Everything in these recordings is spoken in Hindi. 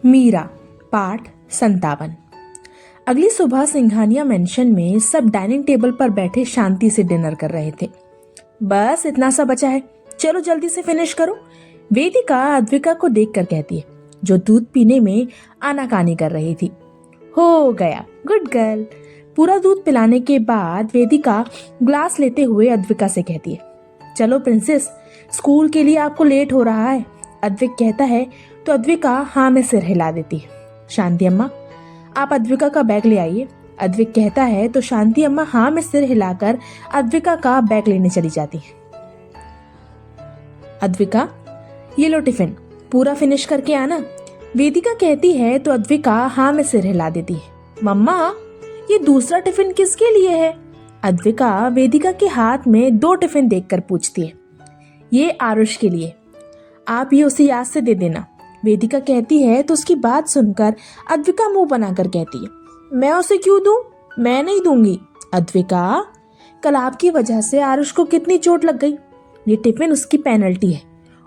मीरा पाठ 57। अगली सुबह सिंघानिया मेंशन में सब डाइनिंग टेबल पर बैठे शांति से डिनर कर रहे थे। बस इतना सा बचा है, चलो जल्दी से फिनिश करो, वेदिका अद्विका को देखकर कहती है, जो दूध पीने में आनाकानी कर रही थी। हो गया, गुड गर्ल। पूरा दूध पिलाने के बाद वेदिका ग्लास लेते हुए अद्विका से कहती है, चलो प्रिंसेस, स्कूल के लिए आपको लेट हो रहा है। अद्विक कहता है तो अद्विका हाँ में सिर हिला देती है। शांति अम्मा, आप अद्विका का बैग ले आइए। अद्विक कहता है तो शांति अम्मा हाँ में सिर हिलाकर अद्विका का बैग लेने चली जाती है। अद्विका, ये लो टिफिन, पूरा फिनिश करके आना, वेदिका कहती है तो अद्विका हाँ में सिर हिला देती है। मम्मा, ये दूसरा टिफिन किसके लिए है? अद्विका वेदिका के हाथ में 2 टिफिन देखकर पूछती है। ये आरुष के लिए, आप ये उसे याद से दे देना, वेदिका कहती है तो उसकी बात सुनकर अद्विका मुंह बनाकर कहती है, मैं उसे क्यों दूं? मैं नहीं दूंगी। अद्विका, कल आपकी वजह से आरुष को कितनी चोट लग गई, ये टिफिन उसकी पेनल्टी है।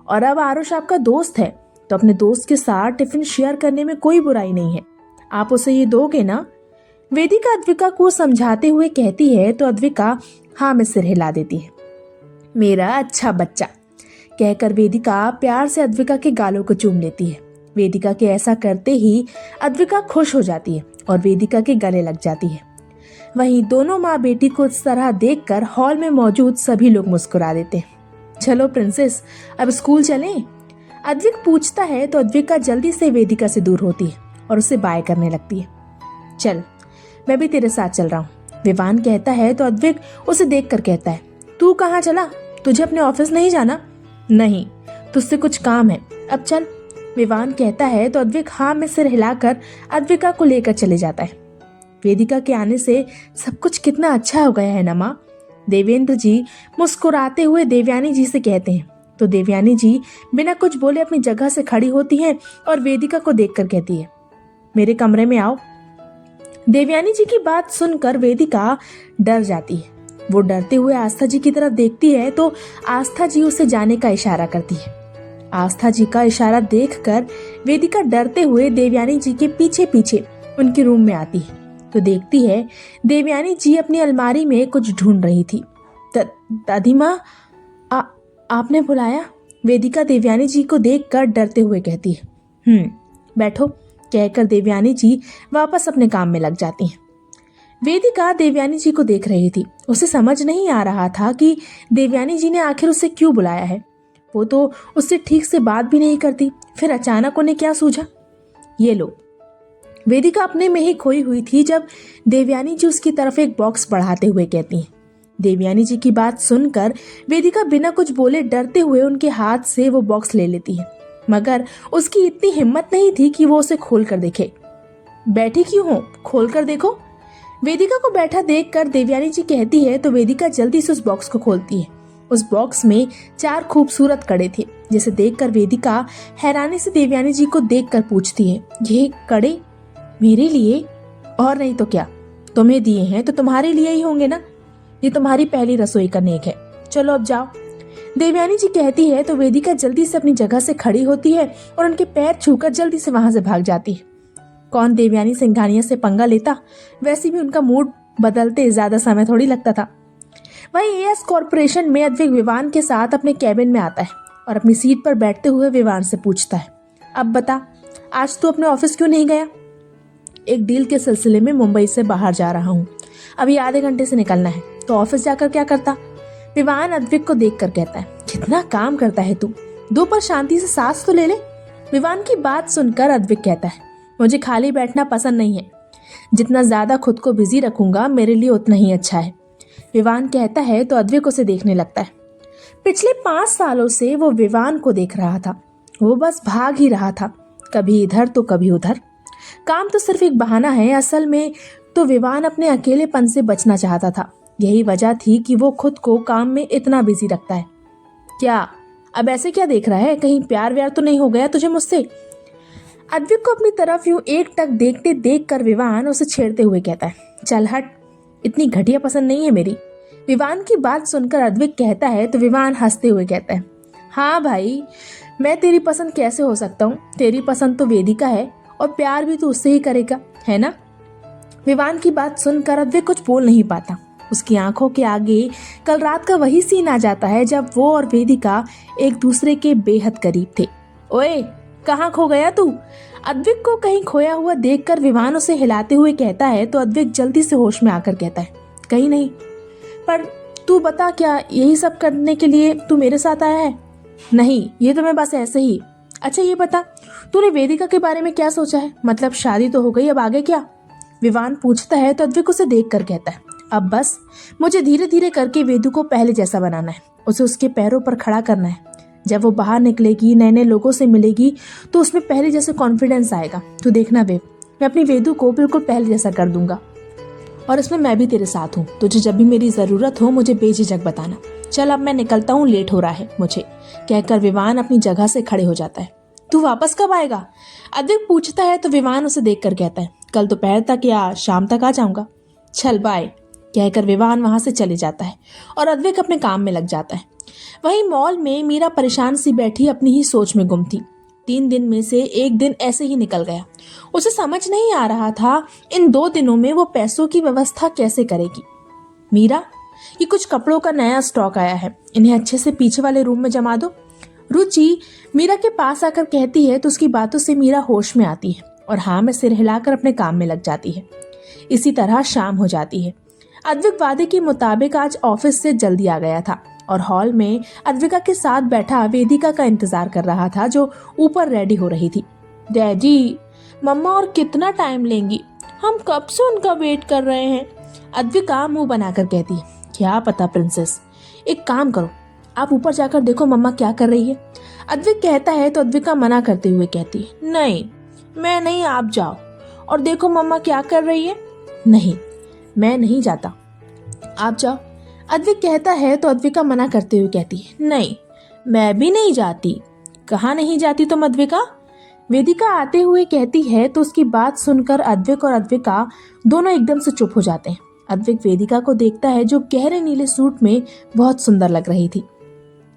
और अब आरुष आपका दोस्त है तो अपने दोस्त के साथ टिफिन शेयर करने में कोई बुराई नहीं है, आप उसे ये दोगे ना? वेदिका अद्विका को समझाते हुए कहती है तो अद्विका हाँ में सिर हिला देती है। मेरा अच्छा बच्चा, कहकर वेदिका प्यार से अद्विका के गालों को चूम लेती है। वेदिका के ऐसा करते ही अद्विका खुश हो जाती है और वेदिका के गले लग जाती है। वहीं दोनों माँ बेटी को इस तरह देखकर हॉल में मौजूद सभी लोग मुस्कुरा देते हैं। चलो प्रिंसेस, अब स्कूल चलें? अद्विक पूछता है तो अद्विका जल्दी से वेदिका से दूर होती है और उसे बाय करने लगती है। चल, मैं भी तेरे साथ चल रहा हूँ, विवान कहता है तो अद्विक उसे देखकर कहता है, तू कहाँ चला? तुझे अपने ऑफिस नहीं जाना? नहीं, तुझसे कुछ काम है, अब चल, विवान कहता है तो अद्विक हाँ में सिर हिलाकर अद्विका को लेकर चले जाता है। वेदिका के आने से सब कुछ कितना अच्छा हो गया है ना माँ, देवेंद्र जी मुस्कुराते हुए देवयानी जी से कहते हैं तो देवयानी जी बिना कुछ बोले अपनी जगह से खड़ी होती हैं और वेदिका को देखकर कहती है, मेरे कमरे में आओ। देवयानी जी की बात सुनकर वेदिका डर जाती है। वो डरते हुए आस्था जी की तरफ देखती है तो आस्था जी उसे जाने का इशारा करती है। आस्था जी का इशारा देखकर वेदिका डरते हुए देवयानी जी के पीछे पीछे उनके रूम में आती है तो देखती है देवयानी जी अपनी अलमारी में कुछ ढूंढ रही थी। दादी माँ, आपने बुलाया? वेदिका देवयानी जी को देखकर डरते हुए कहती है। बैठो, कहकर देवयानी जी वापस अपने काम में लग जाती हैं। वेदिका देवयानी जी को देख रही थी, उसे समझ नहीं आ रहा था कि देवयानी जी ने आखिर उसे क्यों बुलाया है। वो तो उससे ठीक से बात भी नहीं करती, फिर अचानक उन्हें क्या सूझा? ये लो। वेदिका अपने में ही खोई हुई थी जब देवयानी जी उसकी तरफ एक बॉक्स बढ़ाते हुए कहती हैं। देवयानी जी की बात सुनकर वेदिका बिना कुछ बोले डरते हुए उनके हाथ से वो बॉक्स ले लेती है, मगर उसकी इतनी हिम्मत नहीं थी कि वो उसे खोल कर देखे। बैठी क्यों हो, खोल कर देखो, वेदिका को बैठा देखकर देवयानी जी कहती है तो वेदिका जल्दी से उस बॉक्स को खोलती है। उस बॉक्स में 4 खूबसूरत कड़े थे, जिसे देखकर वेदिका हैरानी से देवयानी जी को देखकर पूछती है, ये कड़े मेरे लिए? और नहीं तो क्या, तुम्हें दिए हैं तो तुम्हारे लिए ही होंगे ना, ये तुम्हारी पहली रसोई का नेक है, चलो अब जाओ। देवयानी जी कहती है तो वेदिका जल्दी से अपनी जगह से खड़ी होती है और उनके पैर छूकर जल्दी से वहां से भाग जाती है। कौन देवयानी सिंघानिया से पंगा लेता, वैसे भी उनका मूड बदलते ज्यादा समय थोड़ी लगता था। वहीं एएस कॉर्पोरेशन में अद्विक विवान के साथ अपने कैबिन में आता है और अपनी सीट पर बैठते हुए विवान से पूछता है, अब बता, आज तू अपने ऑफिस क्यों नहीं गया? एक डील के सिलसिले में मुंबई से बाहर जा रहा हूँ, अभी आधे घंटे से निकलना है, तो ऑफिस जाकर क्या करता? विवान अद्विक को देखकर कहता है, कितना काम करता है तू, 2 पर शांति से सांस तो ले ले। विवान की बात सुनकर अद्विक कहता है, मुझे खाली बैठना पसंद नहीं है, जितना ज्यादा खुद को बिजी रखूंगा मेरे लिए उतना ही अच्छा है। विवान कहता है तो अद्विक उसे देखने लगता है। पिछले 5 सालों से वो विवान को देख रहा था, वो बस भाग ही रहा था, कभी इधर तो कभी उधर। काम तो सिर्फ एक बहाना है, असल में तो विवान अपने अकेलेपन से बचना चाहता था। यही वजह थी कि वो खुद को काम में इतना बिजी रखता है। क्या अब ऐसे क्या देख रहा है, कहीं प्यार व्यार तो नहीं हो गया तुझे मुझसे? अद्विक को अपनी तरफ यूं एकटक देखते देखकर विवान उसे छेड़ते हुए कहता है, चल हट, इतनी घटिया पसंद नहीं है मेरी। विवान की बात सुनकर अद्विक कहता है तो विवान हंसते हुए कहता है, हाँ भाई, मैं तेरी पसंद कैसे हो सकता हूँ, तेरी पसंद तो वेदिका है, और प्यार भी तो उससे ही करेगा, है ना। विवान की बात सुनकर अद्विक कुछ बोल नहीं पाता। उसकी आंखों के आगे कल रात का वही सीन आ जाता है जब वो और वेदिका एक दूसरे के बेहद करीब थे। ओए, कहाँ खो गया तू? अद्विक को कहीं खोया हुआ देखकर विवान उसे हिलाते हुए कहता है तो अद्विक जल्दी से होश में आकर कहता है, कहीं नहीं। पर तू बता, क्या यही सब करने के लिए तू मेरे साथ आया है? नहीं, ये तो मैं बस ऐसे ही। अच्छा ये बता, तूने वेदिका के बारे में क्या सोचा है? मतलब शादी तो हो गई, अब आगे क्या? विवान पूछता है तो अद्विक उसे देख कर कहता है, अब बस मुझे धीरे धीरे करके वेदू को पहले जैसा बनाना है, उसे उसके पैरों पर खड़ा करना है। जब वो बाहर निकलेगी, नए नए लोगों से मिलेगी तो उसमें पहले जैसे कॉन्फिडेंस आएगा। तो देखना वेव, मैं अपनी वेदू को बिल्कुल पहले जैसा कर दूंगा और इसमें मैं भी तेरे साथ हूँ। तुझे जब भी मेरी ज़रूरत हो मुझे बेझिझक बताना। चल अब मैं निकलता हूँ, लेट हो रहा है मुझे, कहकर विवान अपनी जगह से खड़े हो जाता है। तू वापस कब आएगा? अद्विक पूछता है तो विवान उसे देख कर कहता है, कल दोपहर तक या शाम तक आ जाऊंगा। चल बाय, कहकर विवान वहां से चले जाता है और अद्विक अपने काम में लग जाता है। वहीं मॉल में मीरा परेशान सी बैठी अपनी ही सोच में गुम थी। 3 दिन में से एक दिन ऐसे ही निकल गया। उसे समझ नहीं आ रहा था इन 2 दिनों में वो पैसों की व्यवस्था कैसे करेगी। मीरा, ये कुछ कपड़ों का नया स्टॉक आया है, इन्हें अच्छे से पीछे वाले रूम में जमा दो। रुचि मीरा के पास आकर कहती है तो उसकी बातों से मीरा होश में आती है और हाँ में सिर हिलाकर अपने काम में लग जाती है। इसी तरह शाम हो जाती है। अद्विक वादे के मुताबिक आज ऑफिस से जल्दी आ गया था और हॉल में अद्विका के साथ बैठा वेदिका का इंतजार कर रहा था जो ऊपर रेडी हो रही थी। डैडी, मम्मा और कितना टाइम लेंगी? हम कब से उनका वेट कर रहे हैं। अद्विका मुंह बनाकर कहती है, क्या पता प्रिंसेस, एक काम करो, आप ऊपर जाकर देखो मम्मा क्या कर रही है। अद्विक कहता है तो अद्विका मना करते हुए कहती है, नहीं मैं नहीं, आप जाओ और देखो मम्मा क्या कर रही है। नहीं, मैं नहीं जाता, आप जाओ। अद्विक कहता है तो अद्विका मना करते हुए कहती है, नहीं मैं भी नहीं जाती। कहाँ नहीं जाती तुम अद्विका? वेदिका आते हुए कहती है तो उसकी बात सुनकर अद्विक और अद्विका दोनों एकदम से चुप हो जाते हैं। अद्विक वेदिका को देखता है जो गहरे नीले सूट में बहुत सुंदर लग रही थी।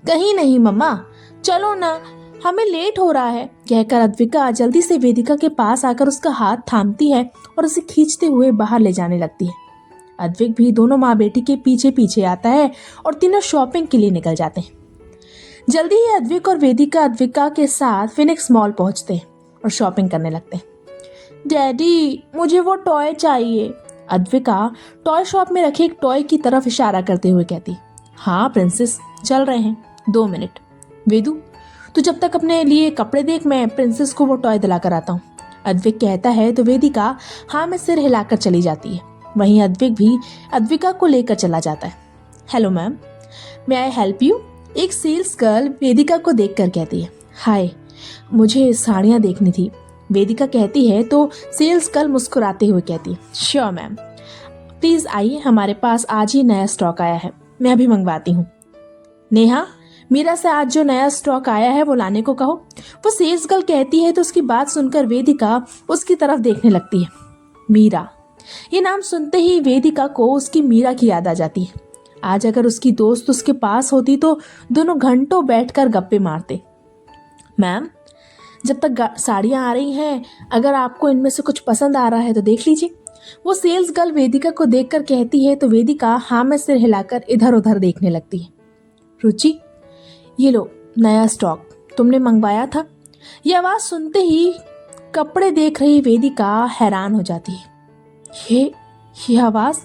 कहीं नहीं मम्मा, चलो ना, हमें लेट हो रहा है, कहकर अद्विका जल्दी से वेदिका के पास आकर उसका हाथ थामती है और उसे खींचते हुए बाहर ले जाने लगती है। अद्विक भी दोनों माँ बेटी के पीछे पीछे आता है और तीनों शॉपिंग के लिए निकल जाते हैं। जल्दी ही अद्विक और वेदिका अद्विका के साथ फिनिक्स मॉल पहुंचते हैं और शॉपिंग करने लगते हैं। डैडी, मुझे वो टॉय चाहिए। अद्विका टॉय शॉप में रखे एक टॉय की तरफ इशारा करते हुए कहती, हाँ प्रिंसेस, चल रहे हैं, 2 मिनट। वेदू, तू जब तक अपने लिए कपड़े देख, मैं प्रिंसेस को वो टॉय दिलाकर आता हूँ। अद्विक कहता है तो वेदिका हाँ में सिर हिलाकर चली जाती है। वहीं अद्विक भी अद्विका को लेकर चला जाता है। Hello ma'am, may I help you? एक सेल्स गर्ल वेदिका को देखकर कहती है। हाय, मुझे साड़ियाँ देखनी थी, वेदिका कहती है तो सेल्स गर्ल मुस्कुराते हुए कहती है, श्योर मैम, प्लीज़ आइए, हमारे पास आज ही नया स्टॉक आया है, मैं अभी मंगवाती हूँ। नेहा, मीरा से आज जो नया स्टॉक आया है वो लाने को कहो, वो सेल्स गर्ल कहती है तो उसकी बात सुनकर वेदिका उसकी तरफ देखने लगती है। मीरा, ये नाम सुनते ही वेदिका को उसकी मीरा की याद आ जाती है। आज अगर उसकी दोस्त उसके पास होती तो दोनों घंटों बैठकर गप्पे मारते। मैम, जब तक साड़ियाँ आ रही हैं, अगर आपको इनमें से कुछ पसंद आ रहा है तो देख लीजिए, वो सेल्स गर्ल वेदिका को देखकर कहती है तो वेदिका हाँ में सिर हिलाकर इधर उधर देखने लगती है। रुचि, ये लो नया स्टॉक, तुमने मंगवाया था। ये आवाज़ सुनते ही कपड़े देख रही वेदिका हैरान हो जाती है। ये आवाज़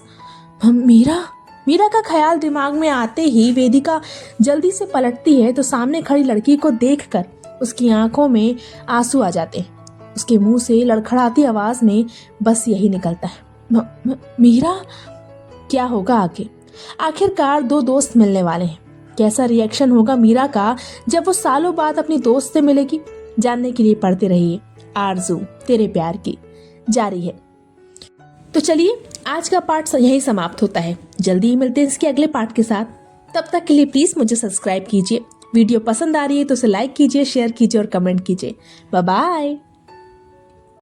मीरा का ख्याल दिमाग में आते ही वेदिका जल्दी से पलटती है तो सामने खड़ी लड़की को देखकर उसकी आंखों में आंसू आ जाते हैं। उसके मुंह से लड़खड़ाती आवाज़ में बस यही निकलता है, मीरा। क्या होगा आगे? आखिरकार 2 दोस्त मिलने वाले हैं। कैसा रिएक्शन होगा मीरा का जब वो सालों बाद अपनी दोस्त से मिलेगी? जानने के लिए पढ़ते रहिए आरज़ू तेरे प्यार की जारी है। तो चलिए, आज का पार्ट यही समाप्त होता है। जल्दी ही मिलते हैं इसके अगले पार्ट के साथ। तब तक के लिए प्लीज़ मुझे सब्सक्राइब कीजिए। वीडियो पसंद आ रही है तो उसे लाइक कीजिए, शेयर कीजिए और कमेंट कीजिए। Bye bye.